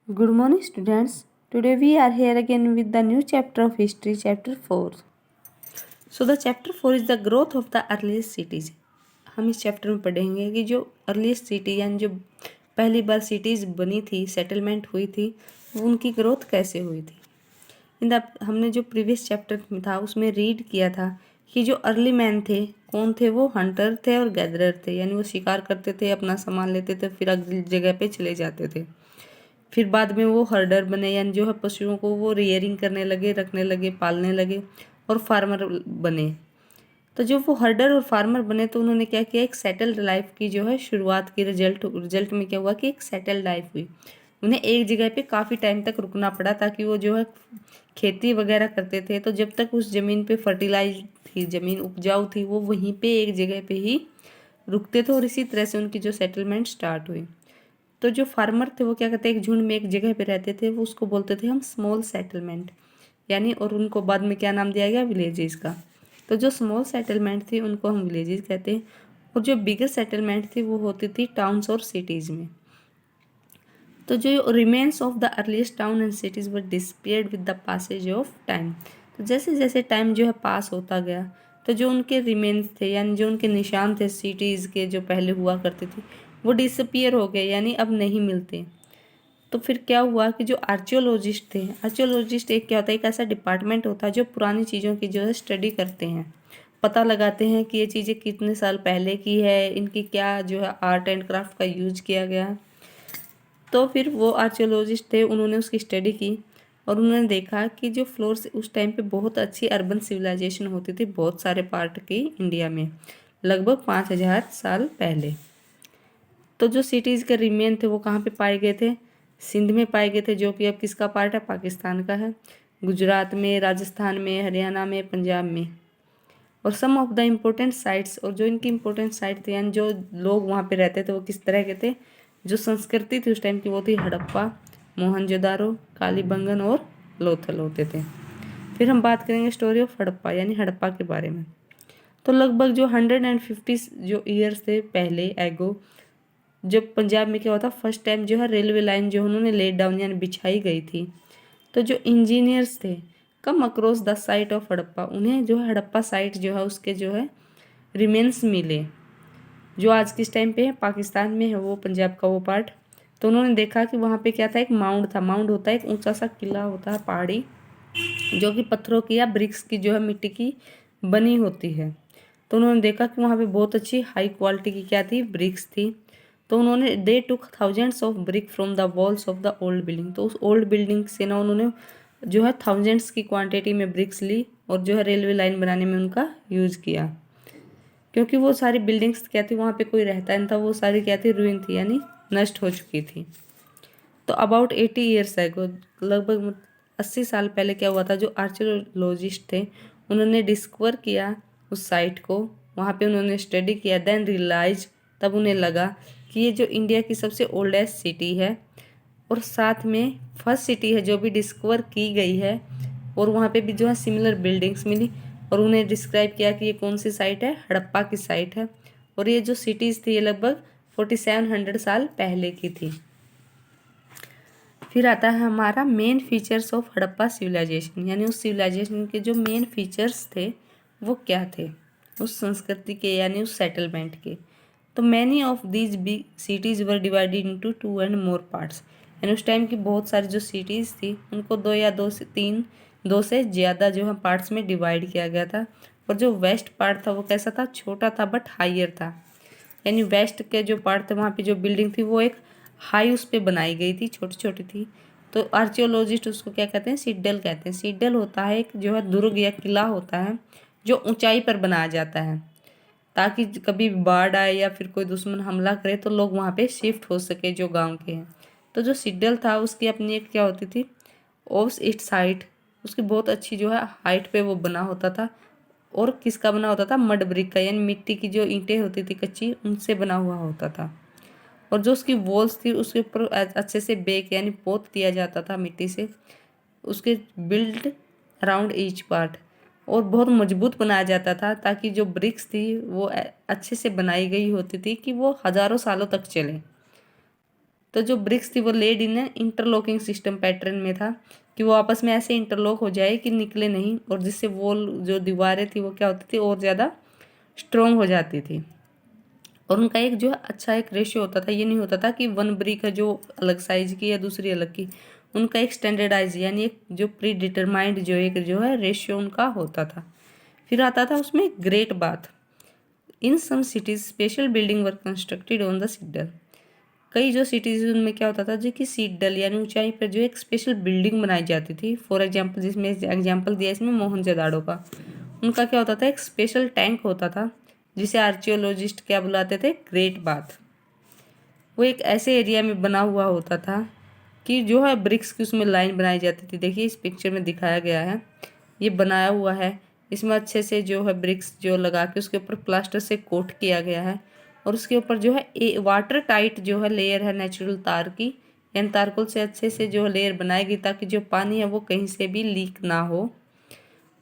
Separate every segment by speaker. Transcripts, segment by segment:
Speaker 1: Good morning, students. Today we are here again with the new chapter of history, chapter 4. So the chapter 4 is the growth of the earliest cities. हम इस chapter में पढ़ेंगे कि जो earliest city यानी जो पहली बार cities बनी थी, सेटलमेंट हुई थी, उनकी ग्रोथ कैसे हुई थी। हमने जो प्रीवियस चैप्टर में था उसमें रीड किया था कि जो अर्ली मैन थे कौन थे, वो हंटर थे और गैदरर थे, यानी वो शिकार करते थे, अपना सामान लेते थे, फिर अगली जगह पे चले जाते थे। फिर बाद में वो हर्डर बने, यानी जो है पशुओं को वो रियरिंग करने लगे, रखने लगे, पालने लगे और फार्मर बने। तो जब वो हर्डर और फार्मर बने तो उन्होंने क्या किया, एक सेटल्ड लाइफ की जो है शुरुआत की। रिजल्ट में क्या हुआ कि एक सेटल्ड लाइफ हुई। उन्हें एक जगह पे काफ़ी टाइम तक रुकना पड़ा ताकि वो जो है खेती वगैरह करते थे। तो जब तक उस ज़मीन पे फर्टिलाइज थी, ज़मीन उपजाऊ थी, वो वहीं पे एक जगह पे ही रुकते थे और इसी तरह से उनकी जो सेटलमेंट स्टार्ट हुई। तो जो फार्मर थे वो क्या करते, एक झुंड में एक जगह पे रहते थे, वो उसको बोलते थे हम स्मॉल सेटलमेंट, यानी और उनको बाद में क्या नाम दिया गया, विलेजेस का। तो जो स्मॉल सेटलमेंट थी उनको हम विलेजेस कहते हैं, और जो बिगर सेटलमेंट थी वो होती थी टाउन्स और सिटीज़ में। तो जो remains of the earliest town and cities were disappeared with the passage of time. तो जैसे जैसे टाइम जो है पास होता गया तो जो उनके रिमेन्स थे, यानी जो उनके निशान थे सिटीज़ के जो पहले हुआ करते थे, वो डिसपियर हो गए, यानी अब नहीं मिलते। तो फिर क्या हुआ कि जो आर्कियोलॉजिस्ट थे, आर्कियोलॉजिस्ट एक क्या होता है, एक ऐसा डिपार्टमेंट होता है जो पुरानी चीज़ों की जो है स्टडी करते हैं, पता लगाते हैं कि ये चीज़ें कितने साल पहले की है, इनकी क्या जो है आर्ट एंड क्राफ्ट का यूज किया गया। तो फिर वो आर्कियोलॉजिस्ट थे, उन्होंने उसकी स्टडी की और उन्होंने देखा कि जो फ्लोर्स उस टाइम पे बहुत अच्छी अर्बन सिविलाइजेशन होती थी बहुत सारे पार्ट की इंडिया में, लगभग 5000 साल पहले। तो जो सिटीज़ के रिमेन थे वो कहाँ पे पाए गए थे, सिंध में पाए गए थे, जो कि अब किसका पार्ट है, पाकिस्तान का है। गुजरात में, राजस्थान में, हरियाणा में, पंजाब में। और सम ऑफ द इम्पोर्टेंट साइट्स, और जो इनकी इम्पोर्टेंट साइट थे यानी जो लोग वहाँ पे रहते थे वो किस तरह के थे, जो संस्कृति थी उस टाइम की वो थी हड़प्पा, मोहनजोदारो, कालीबंगन और लोथल होते थे। फिर हम बात करेंगे स्टोरी ऑफ हड़प्पा यानी हड़प्पा के बारे में। तो लगभग जो 150 जो ईयर्स थे पहले एगो, जब पंजाब में क्या हुआ था, फर्स्ट टाइम जो है रेलवे लाइन जो उन्होंने लेट डाउन यानी बिछाई गई थी। तो जो इंजीनियर्स थे come across the site of Harappa, उन्हें जो है हड़प्पा साइट जो है उसके जो है रिमेन्स मिले, जो आज किस टाइम पे है, पाकिस्तान में है वो, पंजाब का वो पार्ट। तो उन्होंने देखा कि वहाँ पे क्या था, एक माउंड था। माउंड होता है एक ऊंचा सा किला होता है पहाड़ी, जो कि पत्थरों की या ब्रिक्स की जो है मिट्टी की बनी होती है। तो उन्होंने देखा कि वहाँ पे बहुत अच्छी हाई क्वालिटी की क्या थी, ब्रिक्स थी। तो उन्होंने they took thousands of brick from the walls of the old building. तो उस ओल्ड बिल्डिंग से ना उन्होंने जो है थाउजेंड्स की क्वांटिटी में ब्रिक्स ली और जो है रेलवे लाइन बनाने में उनका यूज़ किया। क्योंकि वो सारी बिल्डिंग्स क्या थी, वहाँ पे कोई रहता नहीं था, वो सारी क्या थी, रुइन थी, यानी नष्ट हो चुकी थी। तो अबाउट 80 ईयर्स एगो, लगभग 80 साल पहले क्या हुआ था, जो आर्कियोलॉजिस्ट थे उन्होंने डिस्कवर किया उस साइट को, वहाँ पे उन्होंने स्टडी किया, देन रियलाइज, तब उन्हें लगा कि ये जो इंडिया की सबसे ओल्डेस्ट सिटी है और साथ में फर्स्ट सिटी है जो भी डिस्कवर की गई है, और वहाँ पे भी जो है सिमिलर बिल्डिंग्स मिली। और उन्हें डिस्क्राइब किया कि ये कौन सी साइट है, हड़प्पा की साइट है। और ये जो सिटीज़ थी ये लगभग 4700 साल पहले की थी। फिर आता है हमारा main features of Harappa civilisation, यानी उस सिविलाइजेशन के जो मेन फीचर्स थे वो क्या थे उस संस्कृति के, यानी उस सेटलमेंट के। तो many of these big cities were divided into 2 and more parts, यानी उस टाइम की बहुत सारी जो सिटीज़ थी उनको दो से ज़्यादा जो है पार्ट्स में डिवाइड किया गया था। और जो वेस्ट पार्ट था वो कैसा था, छोटा था बट हाइयर था, यानी वेस्ट के जो पार्ट थे वहाँ पे जो बिल्डिंग थी वो एक हाई उस पर बनाई गई थी, छोटी छोटी थी। तो आर्कियोलॉजिस्ट उसको क्या कहते हैं, सिड्डल कहते हैं। सिड्डल होता है एक जो है दुर्ग या किला होता है जो ऊंचाई पर बनाया जाता है, ताकि कभी बाढ़ आए या फिर कोई दुश्मन हमला करे तो लोग वहाँ पे शिफ्ट हो सके जो गांव के हैं। तो जो सिड्डल था उसकी अपनी एक क्या होती थी, ओव्स इट्स हाइट, उसकी बहुत अच्छी जो है हाइट पे वो बना होता था। और किसका बना होता था, मड ब्रिक का, यानी मिट्टी की जो ईंटें होती थी कच्ची, उनसे बना हुआ होता था। और जो उसकी वॉल्स थी उसके ऊपर अच्छे से बेक यानी पोत दिया जाता था मिट्टी से, उसके बिल्ड अराउंड ईच पार्ट, और बहुत मजबूत बनाया जाता था ताकि जो ब्रिक्स थी वो अच्छे से बनाई गई होती थी कि वो हज़ारों सालों तक चले। तो जो ब्रिक्स थी वो लेड इन इंटरलॉकिंग सिस्टम पैटर्न में था कि वो आपस में ऐसे इंटरलॉक हो जाए कि निकले नहीं, और जिससे वॉल जो दीवारें थी वो क्या होती थी और ज़्यादा स्ट्रॉन्ग हो जाती थी। और उनका एक जो अच्छा एक रेशियो होता था, ये नहीं होता था कि वन ब्रिक है जो अलग साइज की या दूसरी अलग की, उनका एक स्टैंडर्डाइज यानी एक जो प्री डिटरमाइंड जो एक जो है रेशियो उनका होता था। फिर आता था उसमें great bath. In some cities special building were constructed on the citadel. कई जो सिटीज उनमें क्या होता था जो कि सीडल यानी ऊंचाई पर जो एक स्पेशल बिल्डिंग बनाई जाती थी। फॉर एग्जाम्पल, जिसमें एग्जाम्पल दिया इसमें मोहनजोदाड़ो का, उनका क्या होता था एक स्पेशल टैंक होता था जिसे आर्कियोलॉजिस्ट क्या बुलाते थे, ग्रेट बाथ। वो एक ऐसे एरिया में बना हुआ होता था कि जो है ब्रिक्स की उसमें लाइन बनाई जाती थी। देखिए इस पिक्चर में दिखाया गया है, ये बनाया हुआ है, इसमें अच्छे से जो है ब्रिक्स जो लगा के उसके ऊपर प्लास्टर से कोट किया गया है, और उसके ऊपर जो है वाटर टाइट जो है लेयर है नेचुरल तार की, यानी तारकोल से अच्छे से जो लेयर बनाएगी ताकि जो पानी है वो कहीं से भी लीक ना हो।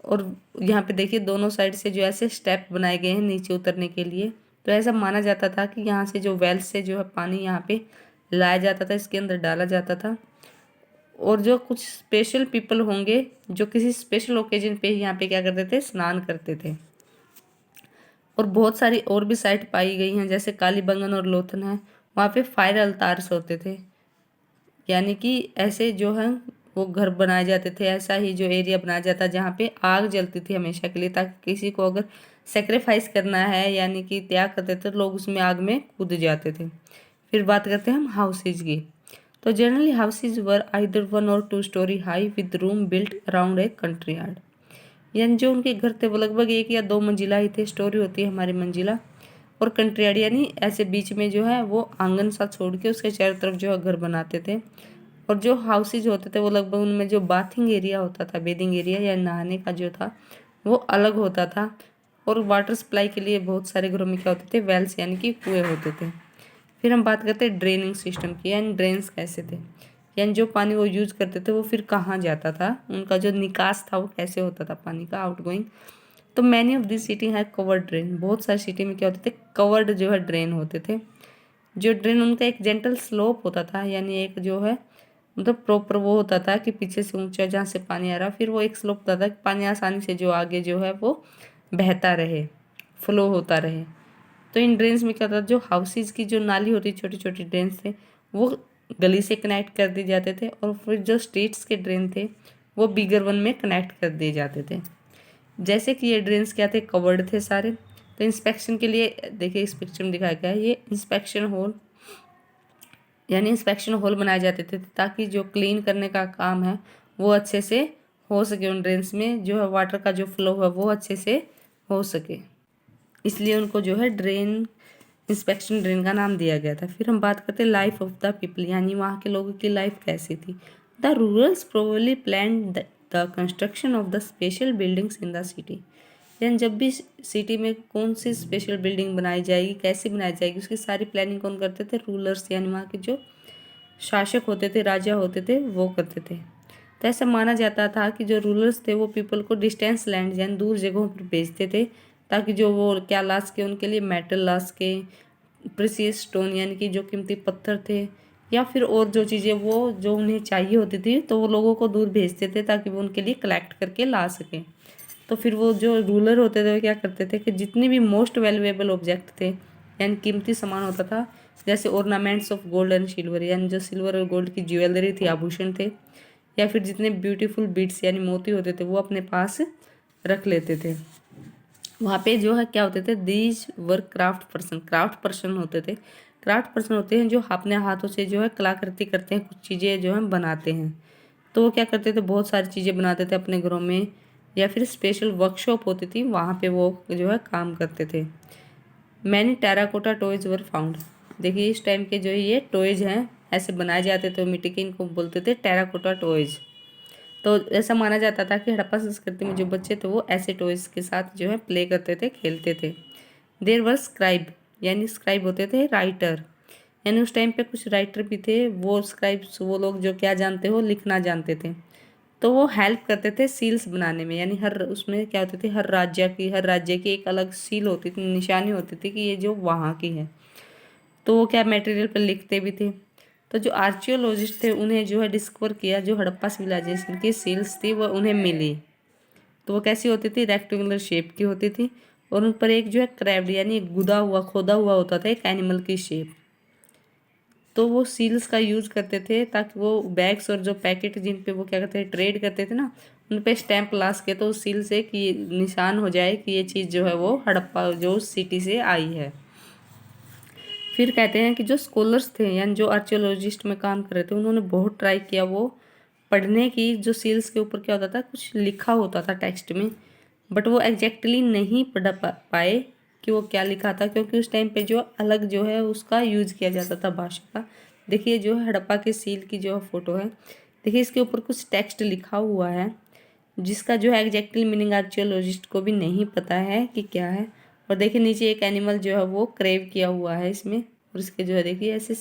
Speaker 1: और यहाँ पे देखिए दोनों साइड से जो ऐसे स्टेप बनाए गए हैं नीचे उतरने के लिए। तो ऐसा माना जाता था कि यहाँ से जो वेल से जो है पानी यहाँ पे लाया जाता था, इसके अंदर डाला जाता था। और जो कुछ स्पेशल पीपल होंगे जो किसी स्पेशल ओकेजन पे यहाँ पे क्या करते थे, स्नान करते थे। और बहुत सारी और भी साइट पाई गई हैं, जैसे कालीबंगन और लोथन है, वहाँ पे फायर अल्तार्स होते थे, यानी कि ऐसे जो है वो घर बनाए जाते थे, ऐसा ही जो एरिया बनाया जाता जहाँ पे आग जलती थी हमेशा के लिए, ताकि किसी को अगर सेक्रीफाइस करना है यानी कि त्याग करते थे तो लोग उसमें आग में कूद जाते थे। फिर बात करते हैं हम हाउसेज की। तो जनरली हाउसेज वर आइदर 1 और 2 story high with room built around a country yard, यानी जो उनके घर थे वो लगभग 1 या 2 मंजिला ही थे। स्टोरी होती है हमारी मंजिला, और कंट्री यार्ड यानी ऐसे बीच में जो है वो आंगन सा छोड़ के उसके चारों तरफ जो है घर बनाते थे। और जो हाउसेज होते थे वो लगभग उनमें जो बाथिंग एरिया होता था, बेदिंग एरिया या नहाने का जो था वो अलग होता था। और वाटर सप्लाई के लिए बहुत सारे घरों में क्या होते थे, वेल्स यानी कि कुएं होते थे। फिर हम बात करते हैं ड्रेनिंग सिस्टम की, यानी ड्रेन्स कैसे थे, यानी जो पानी वो यूज करते थे वो फिर कहाँ जाता था, उनका जो निकास था वो कैसे होता था पानी का आउटगोइंग। तो मैनी ऑफ दिस सिटी है कवर्ड ड्रेन, बहुत सारी सिटी में क्या होते थे, कवर्ड जो है ड्रेन होते थे। जो ड्रेन उनका एक जेंटल स्लोप होता था, यानी एक जो है मतलब प्रॉपर वो होता था कि पीछे से ऊंचा जहाँ से पानी आ रहा, फिर वो एक स्लोप होता था कि पानी आसानी से जो आगे जो है वो बहता रहे, फ्लो होता रहे। तो इन ड्रेन्स में क्या होता था, जो हाउसेज की जो नाली होती छोटी छोटी ड्रेन्स थे वो गली से कनेक्ट कर दिए जाते थे, और फिर जो स्ट्रीट्स के ड्रेन थे वो बिगर वन में कनेक्ट कर दिए जाते थे। जैसे कि ये ड्रेन्स क्या थे, कवर्ड थे सारे। तो इंस्पेक्शन के लिए देखिए इस पिक्चर में दिखाया गया है, ये इंस्पेक्शन होल यानी इंस्पेक्शन होल बनाए जाते थे ताकि जो क्लीन करने का काम है वो अच्छे से हो सके, उन ड्रेन्स में जो है वाटर का जो फ्लो है वो अच्छे से हो सके, इसलिए उनको जो है ड्रेन इंस्पेक्शन ड्रेन का नाम दिया गया था। फिर हम बात करते हैं लाइफ ऑफ द पीपल, यानी वहाँ के लोगों की लाइफ कैसी थी। The rulers probably plan the construction of the special buildings in the city, यानी जब भी सिटी में कौन सी स्पेशल बिल्डिंग बनाई जाएगी, कैसे बनाई जाएगी, उसकी सारी प्लानिंग कौन करते थे, रूलर्स यानी वहाँ के जो शासक होते थे, राजा होते थे, वो करते थे। तो ऐसा माना जाता था कि जो रूलर्स थे वो पीपल को डिस्टेंस लैंड यानी दूर जगहों पर भेजते थे, ताकि जो वो क्या ला सके, उनके लिए मेटल ला सके, प्रेसियस स्टोन यानी कि जो कीमती पत्थर थे, या फिर और जो चीज़ें वो जो उन्हें चाहिए होती थी तो वो लोगों को दूर भेजते थे ताकि वो उनके लिए कलेक्ट करके ला सकें। तो फिर वो जो रूलर होते थे वो क्या करते थे कि जितने भी मोस्ट वैल्यूएबल ऑब्जेक्ट थे यानी कीमती सामान होता था, जैसे ornaments of gold and silver यानी जो सिल्वर और गोल्ड की ज्वेलरी थी, आभूषण थे, या फिर जितने ब्यूटीफुल बीड्स यानी मोती होते थे वो अपने पास रख लेते थे। वहाँ पे जो है क्या होते थे, दीज वर क्राफ्ट पर्सन होते थे। क्राफ्ट पर्सन होते हैं जो अपने हाथों से जो है कलाकृति करते हैं, कुछ चीज़ें जो है बनाते हैं। तो वो क्या करते थे, बहुत सारी चीज़ें बनाते थे अपने घरों में, या फिर स्पेशल वर्कशॉप होती थी वहाँ पे वो जो है काम करते थे। Many terracotta toys were found, देखिए इस टाइम के जो ये टॉयज हैं ऐसे बनाए जाते थे मिट्टी के, इनको बोलते थे टेराकोटा टॉयज। तो ऐसा माना जाता था कि हड़प्पा संस्कृति में जो बच्चे थे वो ऐसे टॉयज के साथ जो है प्ले करते थे, खेलते थे। देर वर स्क्राइब, यानी स्क्राइब होते थे राइटर, यानी उस टाइम पे कुछ राइटर भी थे, वो स्क्राइब्स वो लोग जो क्या जानते हो, लिखना जानते थे। तो वो हेल्प करते थे सील्स बनाने में, यानी हर उसमें क्या होती थी, हर राज्य की एक अलग सील होती थी, निशानी होती थी कि ये जो वहाँ की है। तो वो क्या मटेरियल पर लिखते भी थे। तो जो आर्कियोलॉजिस्ट थे उन्हें जो है डिस्कवर किया जो हड़प्पा सिविलाइजेशन की सील्स थी वो उन्हें मिली। तो वो कैसी होती थी, रेक्टेंगुलर शेप की होती थी और उन पर एक जो है क्रैब्ड यानी गुदा हुआ खोदा हुआ होता था एक एनिमल की शेप। तो वो सील्स का यूज़ करते थे ताकि वो बैग्स और जो पैकेट जिन पे वो क्या करते थे ट्रेड करते थे ना, उन पे स्टैंप ला सके तो उस सील से कि निशान हो जाए कि ये चीज़ जो है वो हड़प्पा जो उस सिटी से आई है। फिर कहते हैं कि जो स्कॉलर्स थे यानी जो आर्कियोलॉजिस्ट में काम कर रहे थे उन्होंने बहुत ट्राई किया वो पढ़ने की, जो सील्स के ऊपर क्या होता था कुछ लिखा होता था टेक्स्ट में, बट वो एग्जैक्टली नहीं पढ़ पाए कि वो क्या लिखा था, क्योंकि उस टाइम पे जो अलग जो है उसका यूज़ किया जाता था भाषा का। देखिए जो है हड़प्पा के सील की जो फ़ोटो है, देखिए इसके ऊपर कुछ टेक्स्ट लिखा हुआ है जिसका जो है एग्जैक्टली मीनिंग आर्कियोलॉजिस्ट को भी नहीं पता है कि क्या है। और देखिए नीचे एक एनिमल जो है वो क्रेव किया हुआ है इसमें, और इसके जो है देखिए ऐसे